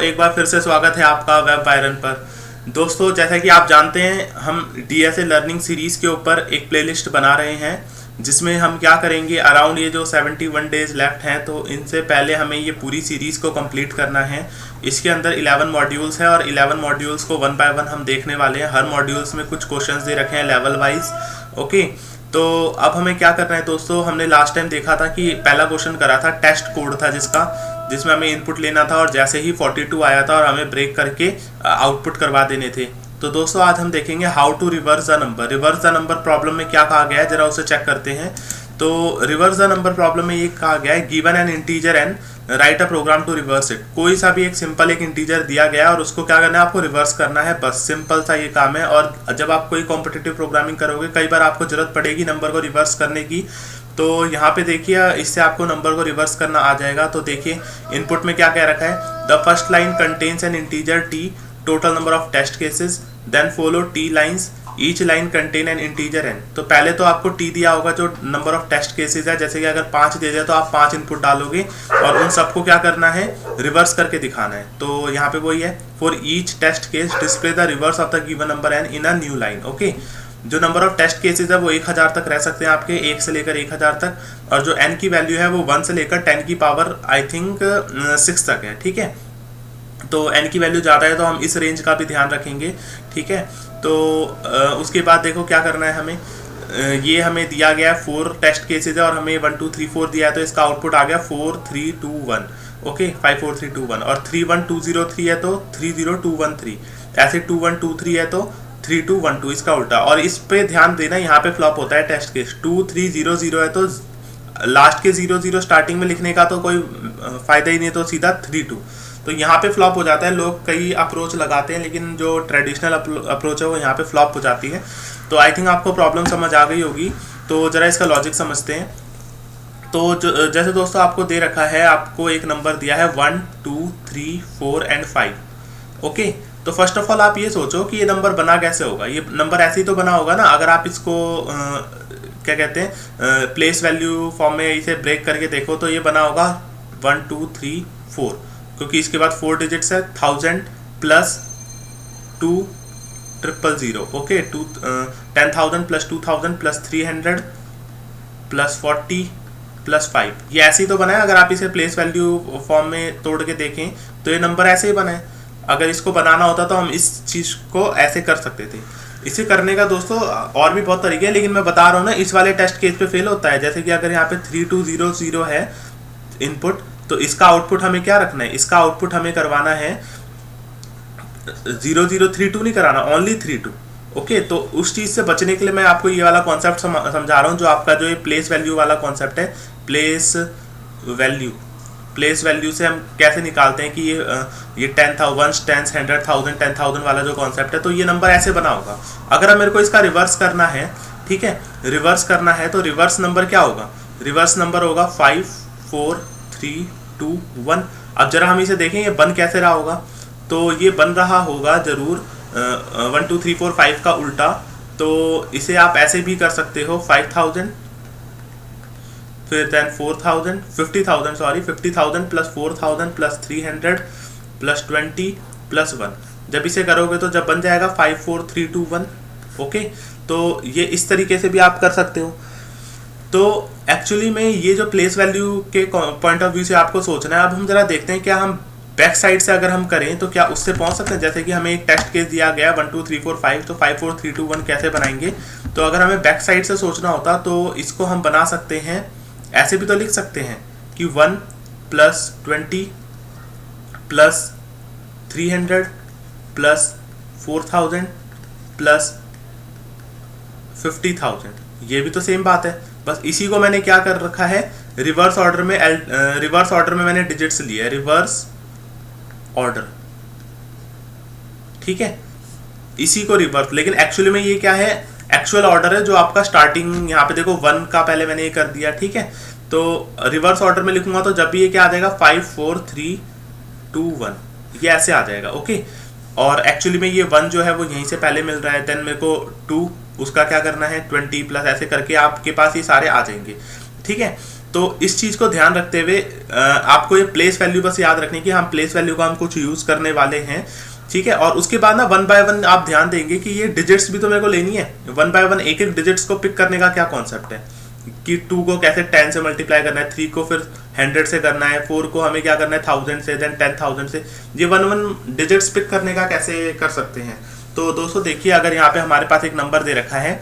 एक बार फिर से स्वागत है आपका वेब वायरन पर। दोस्तों, जैसा कि आप जानते हैं, हम डीएसए लर्निंग सीरीज़ के ऊपर एक प्लेलिस्ट बना रहे हैं जिसमें हम क्या करेंगे, अराउंड ये जो 71 डेज लेफ्ट हैं, तो इनसे पहले हमें ये पूरी सीरीज़ को कंप्लीट करना है। इसके अंदर 11 मॉड्यूल्स हैं और 11 मॉड्यूल्स को वन बाय वन हम देखने वाले हैं। हर मॉड्यूल्स में कुछ क्वेश्चंस दे रखे हैं लेवल वाइज। ओके, तो अब हमें क्या करना है दोस्तों, हमने लास्ट टाइम देखा था कि पहला क्वेश्चन करा था, टेस्ट कोड था जिसमें हमें इनपुट लेना था और जैसे ही 42 आया था और हमें ब्रेक करके आउटपुट करवा देने थे। तो दोस्तों आज हम देखेंगे how to reverse the number. Reverse the number problem में क्या कहा गया है, जरा उसे चेक करते हैं। तो रिवर्स द नंबर प्रॉब्लम में ये कहा गया है, given an integer N write a program to reverse it. कोई सा भी एक सिंपल एक इंटीजर दिया गया और उसको क्या करना है, आपको रिवर्स करना है, बस सिंपल सा ये काम है। और जब आप कोई कॉम्पिटिटिव प्रोग्रामिंग करोगे, कई बार आपको जरूरत पड़ेगी नंबर को रिवर्स करने की। तो यहाँ पे देखिए, इससे आपको नंबर को रिवर्स करना आ जाएगा। तो देखिए इनपुट में क्या कह रखा है, the first line contains an integer T, total number of test cases, then follow T lines, each line contain an integer N. तो पहले तो आपको टी दिया होगा जो नंबर ऑफ टेस्ट केसेस है, जैसे कि अगर 5 दे दिया तो आप 5 इनपुट डालोगे और उन सबको क्या करना है, रिवर्स करके दिखाना है। तो यहाँ पे वही है, for each test case display the reverse of the given number N in a new line. Okay, जो नंबर ऑफ टेस्ट केसेस है वो 1000 तक रह सकते हैं आपके, 1 से लेकर 1000 तक। और जो n की वैल्यू है वो 1 से लेकर 10 की पावर आई थिंक 6 तक है। ठीक है, तो n की वैल्यू ज़्यादा है तो हम इस रेंज का भी ध्यान रखेंगे। ठीक है, तो उसके बाद देखो क्या करना है हमें, ये हमें दिया गया है 4 टेस्ट केसेज है और हमें 1 2 3 4 दिया है, तो इसका आउटपुट आ गया 4 3 2 1। ओके, 5 4 3 2 1 और 3 1 2 0 3 है तो 3 0 2 1 3, ऐसे 2 1 2 3 है तो 3 2 1 2, इसका उल्टा। और इस पे ध्यान देना, यहाँ पे फ्लॉप होता है टेस्ट केस। 2 3 0 0 है तो लास्ट के 0 0 स्टार्टिंग में लिखने का तो कोई फायदा ही नहीं, तो सीधा 3 2। तो यहाँ पे फ्लॉप हो जाता है। लोग कई अप्रोच लगाते हैं लेकिन जो ट्रेडिशनल अप्रोच है वो यहाँ पे फ्लॉप हो जाती है। तो आई थिंक आपको प्रॉब्लम समझ आ गई होगी। तो ज़रा इसका लॉजिक समझते हैं। तो जैसे दोस्तों आपको दे रखा है, आपको एक नंबर दिया है 1 2 3 4 एंड 5। ओके, तो फर्स्ट ऑफ ऑल आप ये सोचो कि ये नंबर बना कैसे होगा। ये नंबर ऐसे ही तो बना होगा ना, अगर आप इसको क्या कहते हैं, प्लेस वैल्यू फॉर्म में इसे ब्रेक करके देखो तो ये बना होगा 1 2 3 4, क्योंकि इसके बाद 4 डिजिट्स है, 1000 plus 2 000। Okay, 10,000 plus 2000 plus 300 plus 40 plus 5, ये ऐसे ही तो बना है। अगर आप इसे प्लेस वैल्यू फॉर्म में तोड़ के देखें तो ये नंबर ऐसे ही बना है। अगर इसको बनाना होता तो हम इस चीज़ को ऐसे कर सकते थे। इसे करने का दोस्तों और भी बहुत तरीके हैं, लेकिन मैं बता रहा हूँ ना, इस वाले टेस्ट केस पे फेल होता है। जैसे कि अगर यहाँ पे 3 2 0 0 है इनपुट, तो इसका आउटपुट हमें क्या रखना है, इसका आउटपुट हमें करवाना है 0 0 3 2 नहीं कराना, ओनली 3 2। ओके, तो उस चीज़ से बचने के लिए मैं आपको ये वाला कॉन्सेप्ट समझा रहा हूँ, जो आपका जो ये प्लेस वैल्यू वाला कॉन्सेप्ट है। प्लेस वैल्यू से हम कैसे निकालते हैं कि ये 10,000 10 100,000 10,000 वाला जो कॉन्सेप्ट है, तो ये नंबर ऐसे बना होगा। अगर हम मेरे को इसका रिवर्स करना है, ठीक है, रिवर्स करना है, तो रिवर्स नंबर क्या होगा, रिवर्स नंबर होगा 5 4 3 2 1। अब जरा हम इसे देखें ये बन कैसे रहा होगा। तो ये बन रहा होगा जरूर 1 2 3 4 5 का उल्टा। तो इसे आप ऐसे भी कर सकते हो, 5000 फिर then 4000 50,000 sorry 50,000 plus 4000 plus 300 plus 20 plus 1। जब इसे करोगे तो जब बन जाएगा 5 4 3 2 1। ओके, तो ये इस तरीके से भी आप कर सकते हो। तो एक्चुअली में ये जो प्लेस वैल्यू के पॉइंट ऑफ व्यू से आपको सोचना है। अब हम जरा देखते हैं क्या हम बैक साइड से अगर हम करें तो क्या उससे पहुंच सकते हैं। जैसे कि हमें एक टेस्ट केस दिया गया 1 2 3 4 5, तो 5 4 3 2 1 कैसे बनाएंगे। तो अगर हमें बैक साइड से सोचना होता तो इसको हम बना सकते हैं, ऐसे भी तो लिख सकते हैं कि 1 प्लस 20 प्लस 300 प्लस 4000 प्लस 50,000, ये भी तो सेम बात है। बस इसी को मैंने क्या कर रखा है, रिवर्स ऑर्डर में मैंने डिजिट्स लिए है, रिवर्स ऑर्डर। ठीक है, इसी को रिवर्स, लेकिन एक्चुअली में ये क्या है, एक्चुअल ऑर्डर है जो आपका स्टार्टिंग, यहाँ पे देखो 1 का पहले मैंने ये कर दिया। ठीक है, तो रिवर्स ऑर्डर में लिखूंगा तो जब भी ये क्या आ जाएगा 5 4 3 2 1, ये ऐसे आ जाएगा। ओके, और एक्चुअली में ये 1 जो है वो यहीं से पहले मिल रहा है, देन मेरे को 2 उसका क्या करना है 20 प्लस, ऐसे करके आपके पास ये सारे आ जाएंगे। ठीक है, तो इस चीज़ को ध्यान रखते हुए आपको ये प्लेस वैल्यू बस याद रखनी कि हम प्लेस वैल्यू का हम कुछ यूज़ करने वाले हैं, ठीक है। और उसके बाद ना वन बाय वन आप ध्यान देंगे कि ये डिजिट्स भी तो मेरे को लेनी है, वन बाय वन एक एक डिजिट्स को पिक करने का क्या कॉन्सेप्ट है कि 2 को कैसे 10 से मल्टीप्लाई करना है, 3 को फिर 100 से करना है, 4 को हमें क्या करना है 1000 से, देन 10,000 से, ये वन वन डिजिट्स पिक करने का कैसे कर सकते हैं। तो दोस्तों देखिए, अगर यहाँ पे हमारे पास एक नंबर दे रखा है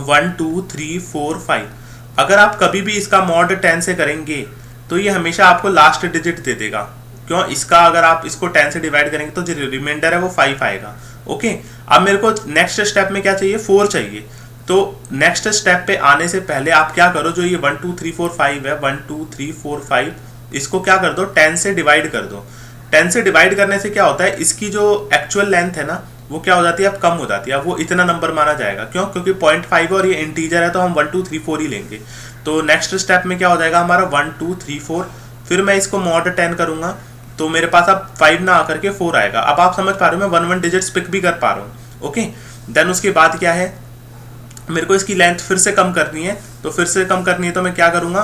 1 2 3 4 5, अगर आप कभी भी इसका मॉड 10 से करेंगे तो ये हमेशा आपको लास्ट डिजिट दे देगा। क्यों? इसका अगर आप इसको 10 से डिवाइड करेंगे तो जो रिमाइंडर है वो 5 आएगा। ओके, अब मेरे को नेक्स्ट स्टेप में क्या चाहिए, 4 चाहिए। तो नेक्स्ट स्टेप पे आने से पहले आप क्या करो, जो ये 1 2 3 4 5 है, 1 2 3 4 5, इसको क्या कर दो 10 से डिवाइड कर दो। 10 से डिवाइड करने से क्या होता है, इसकी जो एक्चुअल लेंथ है ना वो क्या हो जाती है, अब कम हो जाती है, अब वो इतना नंबर माना जाएगा। क्यों? क्योंकि 0.5 और ये इंटीजर है तो हम 1 2 3 4 ही लेंगे। तो नेक्स्ट स्टेप में क्या हो जाएगा हमारा 1 2 3 4, फिर मैं इसको मॉड 10 करूंगा तो मेरे पास अब 5 ना आकर के 4 आएगा। अब आप समझ पा रहे हो, मैं 1 1 डिजिट्स पिक भी कर पा रहा हूँ। ओके, देन उसके बाद क्या है, मेरे को इसकी लेंथ फिर से कम करनी है। तो फिर से कम करनी है तो मैं क्या करूंगा,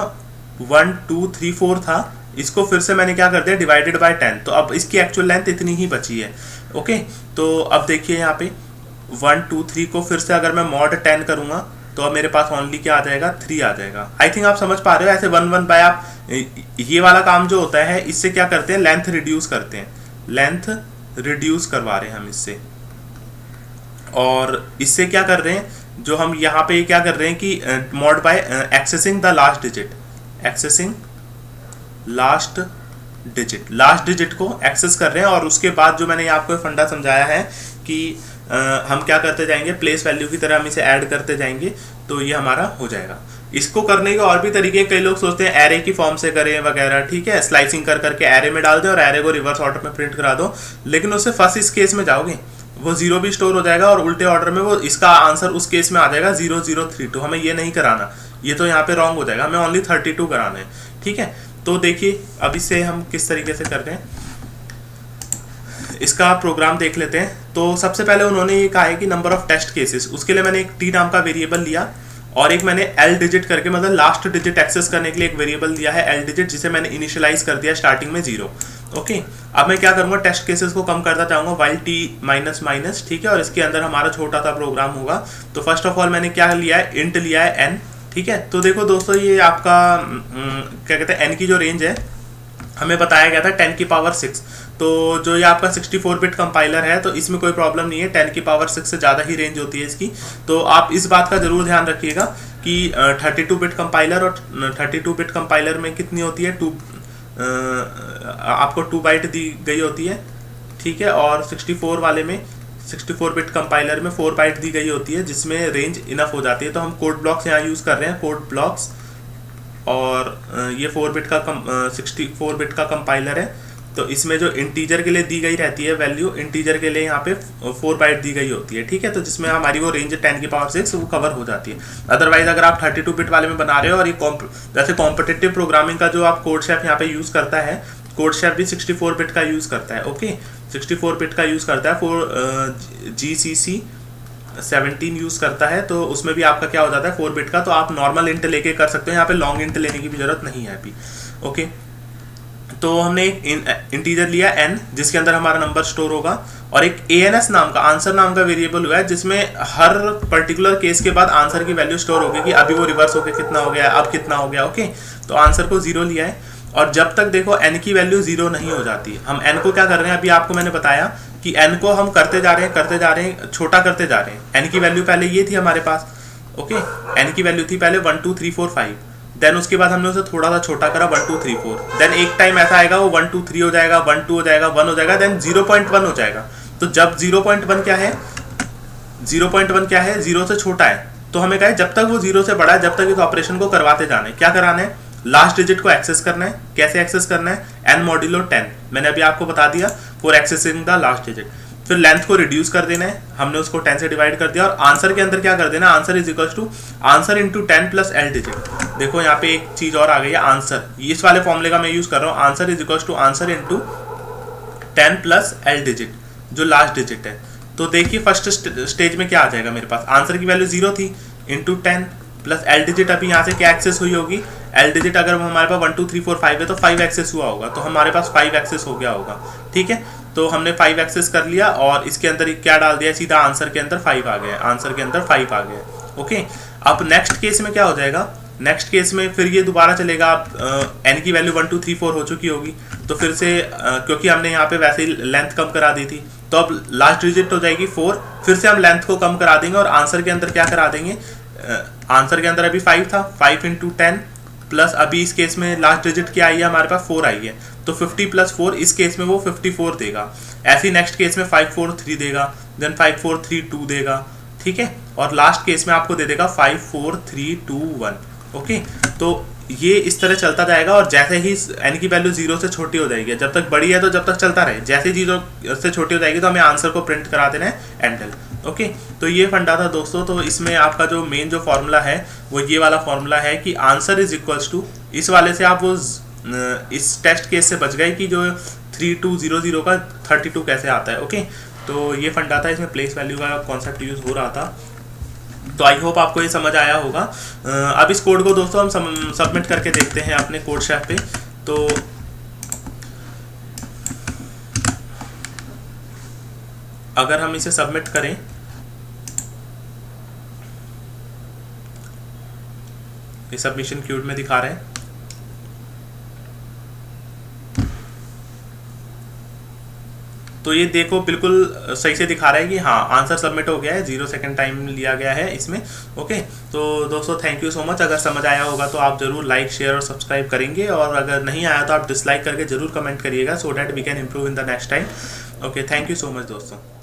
1 2 3 4 था, इसको फिर से मैंने क्या कर दिया डिवाइडेड बाय 10, तो अब इसकी एक्चुअल लेंथ इतनी ही बची है। ओके, तो अब देखिए यहाँ पे 1 2 3 को फिर से अगर मैं मॉड 10 करूंगा तो अब मेरे पास ओनली क्या आ जाएगा, 3 आ जाएगा। आई थिंक आप समझ पा रहे हो, ऐसे 1 1 बाय आप ये वाला काम जो होता है इससे क्या करते हैं, लेंथ रिड्यूस करते हैं, लेंथ रिड्यूस करवा रहे हैं हम इससे। और इससे क्या कर रहे हैं, जो हम यहाँ पे क्या कर रहे हैं कि mod by accessing the last digit, accessing last digit को एक्सेस कर रहे हैं। और उसके बाद जो मैंने आपको फंडा समझाया है कि हम क्या करते जाएंगे, प्लेस वैल्यू की तरह हम इसे ऐड करते जाएंगे तो ये हमारा हो जाएगा। इसको करने के और भी तरीके, कई लोग सोचते हैं एरे की फॉर्म से करें वगैरह, ठीक है, स्लाइसिंग कर करके एरे में डाल दो और एरे को रिवर्स ऑर्डर में प्रिंट करा दो, लेकिन उससे फर्स्ट इस केस में जाओगे वो 0 भी स्टोर हो जाएगा और उल्टे ऑर्डर में वो इसका आंसर उस केस में आ जाएगा 0 0 3 2। हमें ये नहीं कराना, ये तो यहाँ पे रॉन्ग हो जाएगा, हमें ओनली 32 कराना है, ठीक है। तो देखिए अब इससे हम किस तरीके से कर रहे हैं, इसका प्रोग्राम देख लेते हैं। तो सबसे पहले उन्होंने ये कहा है कि नंबर ऑफ टेस्ट केसेस, उसके लिए मैंने एक टी नाम का वेरिएबल लिया और एक मैंने एल डिजिट करके, मतलब लास्ट डिजिट एक्सेस करने के लिए एक वेरिएबल दिया है एल डिजिट, जिसे मैंने इनिशियलाइज कर दिया स्टार्टिंग में 0। ओके, अब मैं क्या करूंगा, टेस्ट केसेस को कम करता चाहूंगा वाइल टी माइनस माइनस, ठीक है, और इसके अंदर हमारा छोटा सा प्रोग्राम होगा। तो फर्स्ट ऑफ ऑल मैंने क्या लिया है, इंट लिया है एन, ठीक है। तो देखो दोस्तों, ये आपका क्या कहते हैं, एन की जो रेंज है हमें बताया गया था 10 की पावर 6। तो जो ये आपका 64 बिट कंपाइलर है तो इसमें कोई प्रॉब्लम नहीं है, 10 की पावर 6 से ज़्यादा ही रेंज होती है इसकी। तो आप इस बात का जरूर ध्यान रखिएगा कि 32 बिट कंपाइलर, और 32 बिट कंपाइलर में कितनी होती है, आपको 2 बाइट दी गई होती है, ठीक है। और 64 वाले में, 64 बिट कंपाइलर में 4 बाइट दी गई होती है, जिसमें रेंज इनफ हो जाती है। तो हम कोड ब्लॉक्स यहाँ यूज़ कर रहे हैं, कोड ब्लॉक्स, और ये 4 बिट का 64 बिट का कंपाइलर है। तो इसमें जो इंटीजर के लिए दी गई रहती है वैल्यू, इंटीजर के लिए यहाँ पे 4 बाइट दी गई होती है, ठीक है। तो जिसमें हमारी वो रेंज 10 की पावर 6 वो कवर हो जाती है। अदरवाइज अगर आप 32 बिट वाले में बना रहे हो, और ये जैसे कॉम्पिटिटिव प्रोग्रामिंग का जो आप कोड शेफ यहाँ पे यूज़ करता है, कोड शेफ भी 64 बिट का यूज़ करता है। ओके, 64 बिट का यूज़ करता है, फॉर GCC 17 यूज़ करता है। तो उसमें भी आपका क्या हो जाता है 4 बिट का। तो आप नॉर्मल इंट लेके कर सकते हो, यहाँ पे लॉन्ग इंट लेने की भी जरूरत नहीं है अभी। ओके, तो हमने एक इंटीजर लिया n, जिसके अंदर हमारा नंबर स्टोर होगा, और एक ANS नाम का, आंसर नाम का वेरिएबल हुआ है, जिसमें हर पर्टिकुलर केस के बाद आंसर की वैल्यू स्टोर होगी कि अभी वो रिवर्स होकर कितना हो गया, अब कितना हो गया। ओके, तो आंसर को 0 लिया है, और जब तक देखो n की वैल्यू 0 नहीं हो जाती, हम n को क्या कर रहे हैं, अभी आपको मैंने बताया कि n को हम करते जा रहे हैं, छोटा करते जा रहे हैं। n की वैल्यू पहले ये थी हमारे पास, ओके, n की वैल्यू थी पहले 1 2 3 4 5, देन उसके बाद हमने उसे थोड़ा सा छोटा करा 1 2 3 4, देन एक टाइम ऐसा आएगा वो 1 2 3 हो जाएगा, 1 2 हो जाएगा, 1 हो जाएगा, देन 0.1 हो जाएगा। तो जब 0.1 क्या है, 0.1 क्या है, 0 से छोटा है, तो हमें कहा है जब तक वो 0 से बड़ा है, जब तक इस ऑपरेशन को करवाते जाना है। क्या कराना है, लास्ट डिजिट को एक्सेस करना है। कैसे एक्सेस करना है, n मॉड्यूलो 10, मैंने अभी आपको बता दिया, for accessing the last digit. फिर लेंथ को रिड्यूस कर देना है, हमने उसको 10 से डिवाइड कर दिया, और आंसर के अंदर क्या कर देना, answer is equal to answer into 10 plus L digit. देखो यहाँ पे एक चीज और आ गई है, आंसर, इस वाले फॉर्मूले का मैं यूज कर रहा हूँ, answer is equal to answer into 10 plus L digit, जो लास्ट डिजिट है। तो देखिए फर्स्ट स्टेज में क्या आ जाएगा मेरे पास, आंसर की वैल्यू 0 थी, इंटू 10 प्लस एल डिजिट, अभी यहाँ से क्या एक्सेस हुई होगी, एल डिजिट अगर हमारे पास 1 2 3 4 5 है तो 5 एक्सेस हुआ होगा, तो हमारे पास 5 एक्सेस हो गया होगा। ठीक है, तो हमने 5 एक्सेस कर लिया और इसके अंदर क्या डाल दिया, सीधा आंसर के अंदर 5 आ गया, आंसर के अंदर 5 आ गया। ओके, अब नेक्स्ट केस में क्या हो जाएगा, नेक्स्ट केस में फिर ये दोबारा चलेगा, आप एन की वैल्यू 1 2 3 4 हो चुकी होगी, तो फिर से क्योंकि हमने यहाँ पे वैसे ही लेंथ कम करा दी थी, तो अब लास्ट डिजिट हो जाएगी 4, फिर से हम लेंथ को कम करा देंगे और आंसर के अंदर क्या करा देंगे, आंसर के अंदर अभी 5 था, 5 × 10 प्लस अभी इस केस में लास्ट डिजिट क्या आई है हमारे पास 4 आई है, तो 50 + 4 इस केस में वो 54 देगा। ऐसे ही नेक्स्ट केस में 5 4 3 देगा, देन 5 4 3 2 देगा। ठीक है, और लास्ट केस में आपको दे देगा 5 4 3 2 1। ओके, तो ये इस तरह चलता जाएगा और जैसे ही n की वैल्यू 0 से छोटी हो जाएगी, जब तक बड़ी है तो जब तक चलता रहे, जैसे 0 से छोटी हो जाएगी तो हमें आंसर को प्रिंट करा देना है एंडल। ओके, तो ये फंडा था दोस्तों। तो इसमें आपका जो मेन जो फॉर्मूला है वो ये वाला फॉर्मूला है कि आंसर इज इक्वल्स टू, इस वाले से आप वो इस टेस्ट केस से बच गए कि जो 3200 का 32 कैसे आता है। ओके, तो ये फंडा था, इसमें प्लेस वैल्यू का कॉन्सेप्ट यूज हो रहा था। तो आई होप आपको ये समझ आया होगा। अब इस कोड को दोस्तों हम सबमिट करके देखते हैं अपने कोड शेफ पे। तो अगर हम इसे सबमिट करें, ये सबमिशन क्यूड में दिखा रहे हैं, तो ये देखो बिल्कुल सही से दिखा रहा है कि हाँ आंसर सबमिट हो गया है, 0 सेकंड टाइम लिया गया है इसमें। ओके, तो दोस्तों थैंक यू सो मच। अगर समझ आया होगा तो आप ज़रूर लाइक शेयर और सब्सक्राइब करेंगे, और अगर नहीं आया तो आप डिसलाइक करके ज़रूर कमेंट करिएगा, so that we can improve in the next time. Okay, thank you so much दोस्तों।